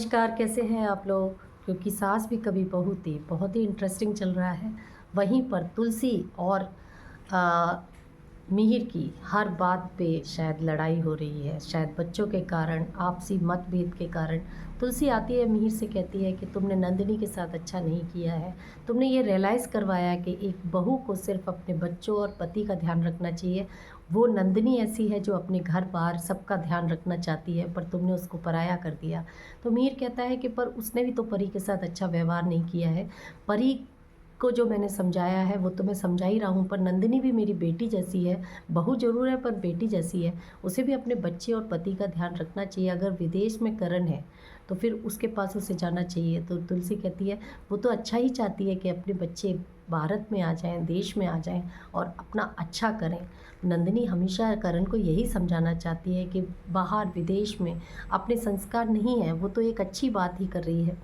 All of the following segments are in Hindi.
नमस्कार, कैसे हैं आप लोग? क्योंकि सास भी कभी बहू थी, बहुत ही इंटरेस्टिंग चल रहा है। वहीं पर तुलसी और अ, मिहिर की हर बात पे शायद लड़ाई हो रही है, शायद बच्चों के कारण, आपसी मतभेद के कारण। तुलसी आती है, मिहिर से कहती है कि तुमने नंदिनी के साथ अच्छा नहीं किया है। तुमने ये रियलाइज़ करवाया कि एक बहू को सिर्फ़ अपने बच्चों और पति का ध्यान रखना चाहिए। वो नंदिनी ऐसी है जो अपने घर-बार सबका ध्यान रखना चाहती है, पर तुमने उसको पराया कर दिया। तो मिहिर कहता है कि पर उसने भी तो परी के साथ अच्छा व्यवहार नहीं किया है। परी को जो मैंने समझाया है वो तो मैं समझा ही रहा हूँ, पर नंदिनी भी मेरी बेटी जैसी है, बहू ज़रूर है पर बेटी जैसी है। उसे भी अपने बच्चे और पति का ध्यान रखना चाहिए। अगर विदेश में करण है तो फिर उसके पास उसे जाना चाहिए। तो तुलसी कहती है वो तो अच्छा ही चाहती है कि अपने बच्चे भारत में आ जाएँ, देश में आ जाएँ और अपना अच्छा करें। नंदिनी हमेशा करण को यही समझाना चाहती है कि बाहर विदेश में अपने संस्कार नहीं है, वो तो एक अच्छी बात ही कर रही है।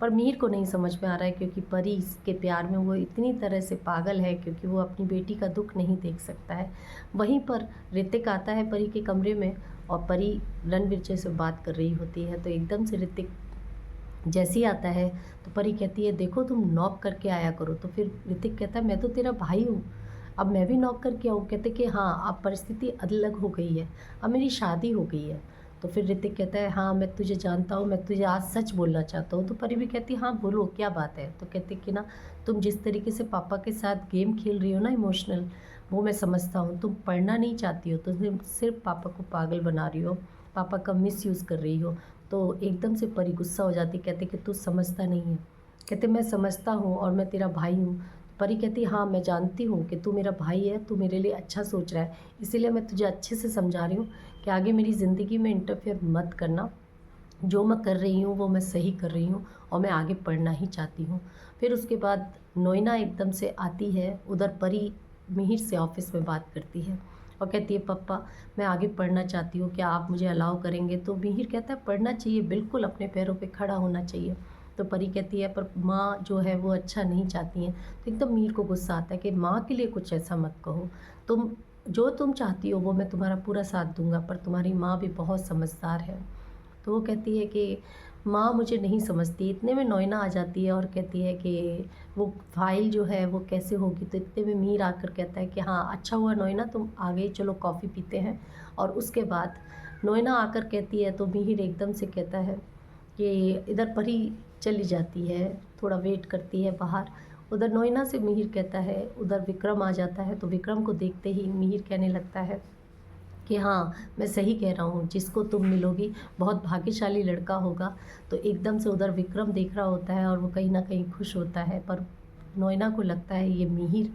पर मीर को नहीं समझ में आ रहा है, क्योंकि परी के प्यार में वो इतनी तरह से पागल है, क्योंकि वो अपनी बेटी का दुख नहीं देख सकता है। वहीं पर ऋतिक आता है परी के कमरे में और परी रणविजय से बात कर रही होती है। तो एकदम से ऋतिक जैसे ही आता है तो परी कहती है देखो तुम नॉक करके आया करो। तो फिर ऋतिक कहता है मैं तो तेरा भाई हूँ, अब मैं भी नॉक करके आऊँ? कहते कि हाँ अब परिस्थिति अलग हो गई है, अब मेरी शादी हो गई है। तो फिर ऋतिक कहता है हाँ मैं तुझे जानता हूँ, मैं तुझे आज सच बोलना चाहता हूँ। तो परी भी कहती है हाँ बोलो क्या बात है। तो कहते कि ना तुम जिस तरीके से पापा के साथ गेम खेल रही हो ना इमोशनल, वो मैं समझता हूँ। तुम पढ़ना नहीं चाहती हो, तुम सिर्फ पापा को पागल बना रही हो, पापा का मिसयूज़ कर रही हो। तो एकदम से परी गुस्सा हो जाती, कहते कि तू समझता नहीं है। कहते मैं समझता हूँ और मैं तेरा भाई हूँ। परी कहती हाँ मैं जानती हूँ कि तू मेरा भाई है, तू मेरे लिए अच्छा सोच रहा है, इसीलिए मैं तुझे अच्छे से समझा रही हूँ कि आगे मेरी ज़िंदगी में इंटरफेयर मत करना। जो मैं कर रही हूँ वो मैं सही कर रही हूँ और मैं आगे पढ़ना ही चाहती हूँ। फिर उसके बाद नोइना एकदम से आती है, उधर परी मिहिर से ऑफिस में बात करती है और कहती है पापा मैं आगे पढ़ना चाहती हूँ, क्या आप मुझे अलाउ करेंगे? तो मिहिर कहता है पढ़ना चाहिए, बिल्कुल अपने पैरों पे खड़ा होना चाहिए। तो परी कहती है पर माँ जो है वो अच्छा नहीं चाहती हैं। तो एकदम मिहिर को गुस्सा आता है कि माँ के लिए कुछ ऐसा मत कहो, तुम जो तुम चाहती हो वो मैं तुम्हारा पूरा साथ दूंगा, पर तुम्हारी माँ भी बहुत समझदार है। तो वो कहती है कि माँ मुझे नहीं समझती। इतने में नोइना आ जाती है और कहती है कि वो फाइल जो है वो कैसे होगी। तो इतने में मीर आकर कहता है कि हाँ अच्छा हुआ नोइना तुम आ गई, चलो कॉफ़ी पीते हैं। और उसके बाद नोइना आकर कहती है तो मिहिर एकदम से कहता है कि इधर परी चली जाती है, थोड़ा वेट करती है बाहर। उधर नोइना से मिहिर कहता है, उधर विक्रम आ जाता है। तो विक्रम को देखते ही मिहिर कहने लगता है कि हाँ मैं सही कह रहा हूँ, जिसको तुम मिलोगी बहुत भाग्यशाली लड़का होगा। तो एकदम से उधर विक्रम देख रहा होता है और वो कहीं ना कहीं खुश होता है, पर नोइना को लगता है ये मिहिर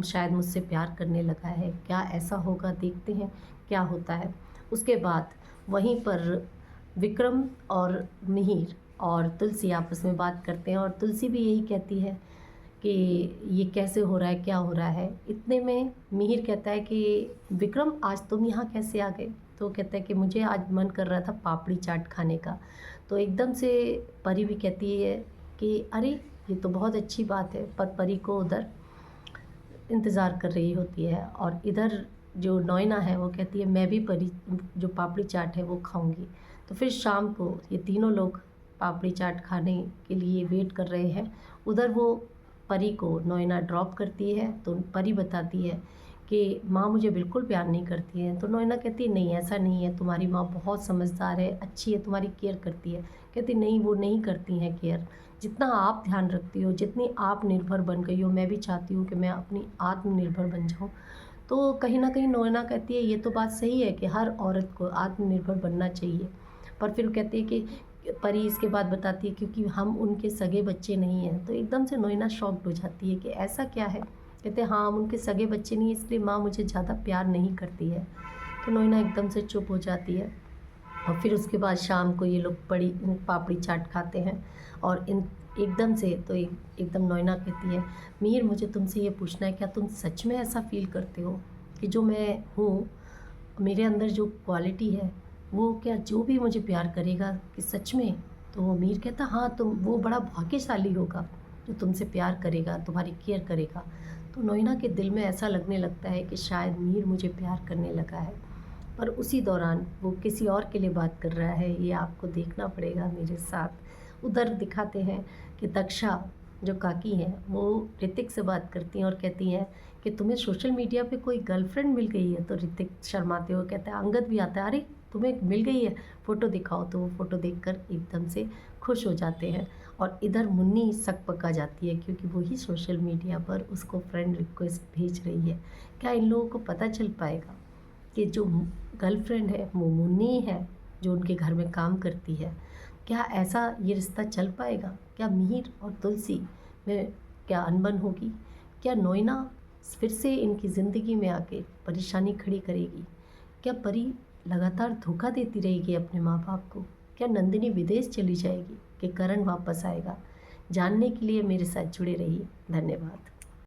शायद मुझसे प्यार करने लगा है, क्या ऐसा होगा, देखते हैं क्या होता है। उसके बाद वहीं पर विक्रम और मिहिर और तुलसी आपस में बात करते हैं और तुलसी भी यही कहती है कि ये कैसे हो रहा है, क्या हो रहा है। इतने में मिहिर कहता है कि विक्रम आज तुम यहाँ कैसे आ गए? तो कहता है कि मुझे आज मन कर रहा था पापड़ी चाट खाने का। तो एकदम से परी भी कहती है कि अरे ये तो बहुत अच्छी बात है, पर परी को उधर इंतज़ार कर रही होती है और इधर जो नोइना है वो कहती है मैं भी परी जो पापड़ी चाट है वो खाऊंगी। तो फिर शाम को ये तीनों लोग पापड़ी चाट खाने के लिए वेट कर रहे हैं। उधर वो परी को नोइना ड्रॉप करती है तो परी बताती है कि माँ मुझे बिल्कुल प्यार नहीं करती है। तो नोइना कहती है नहीं ऐसा नहीं है, तुम्हारी माँ बहुत समझदार है, अच्छी है, तुम्हारी केयर करती है। कहती नहीं वो नहीं करती हैं केयर, जितना आप ध्यान रखती हो, जितनी आप निर्भर बन गई हो, मैं भी चाहती हूँ कि मैं अपनी आत्मनिर्भर बन जाऊँ। तो कहीं न कहीं नोएना कहती है ये तो बात सही है कि हर औरत को आत्मनिर्भर बनना चाहिए। पर फिर कहती है कि परी इसके बाद बताती है क्योंकि हम उनके सगे बच्चे नहीं हैं। तो एकदम से नोएना शॉक्ड हो जाती है कि ऐसा क्या है? कहते हैं हाँ हम उनके सगे बच्चे नहीं हैं, इसलिए माँ मुझे ज़्यादा प्यार नहीं करती है। तो नोएना एकदम से चुप हो जाती है। और फिर उसके बाद शाम को ये लोग बड़ी पापड़ी चाट खाते हैं और इन एकदम से तो एकदम नोइना कहती है मीर मुझे तुमसे ये पूछना है, क्या तुम सच में ऐसा फील करते हो कि जो मैं हूँ, मेरे अंदर जो क्वालिटी है वो, क्या जो भी मुझे प्यार करेगा कि सच में? तो वो मीर कहता हाँ तुम, वो बड़ा भाग्यशाली होगा जो तुमसे प्यार करेगा, तुम्हारी केयर करेगा। तो नोइना के दिल में ऐसा लगने लगता है कि शायद मीर मुझे प्यार करने लगा है। पर उसी दौरान वो किसी और के लिए बात कर रहा है, ये आपको देखना पड़ेगा मेरे साथ। उधर दिखाते हैं कि दक्षा जो काकी हैं वो ऋतिक से बात करती हैं और कहती हैं कि तुम्हें सोशल मीडिया पे कोई गर्लफ्रेंड मिल गई है। तो ऋतिक शर्माते हुए कहता है, अंगद भी आता है, अरे तुम्हें मिल गई है, फ़ोटो दिखाओ। तो वो फ़ोटो देखकर एकदम से खुश हो जाते हैं। और इधर मुन्नी सक पका जाती है क्योंकि वही सोशल मीडिया पर उसको फ्रेंड रिक्वेस्ट भेज रही है। क्या इन लोगों को पता चल पाएगा कि जो गर्लफ्रेंड है वो मुन्नी है, जो उनके घर में काम करती है? क्या ऐसा ये रिश्ता चल पाएगा? क्या मिहिर और तुलसी में क्या अनबन होगी? क्या नोएना फिर से इनकी ज़िंदगी में आके परेशानी खड़ी करेगी? क्या परी लगातार धोखा देती रहेगी अपने माँ बाप को? क्या नंदिनी विदेश चली जाएगी कि करण वापस आएगा? जानने के लिए मेरे साथ जुड़े रहिए। धन्यवाद।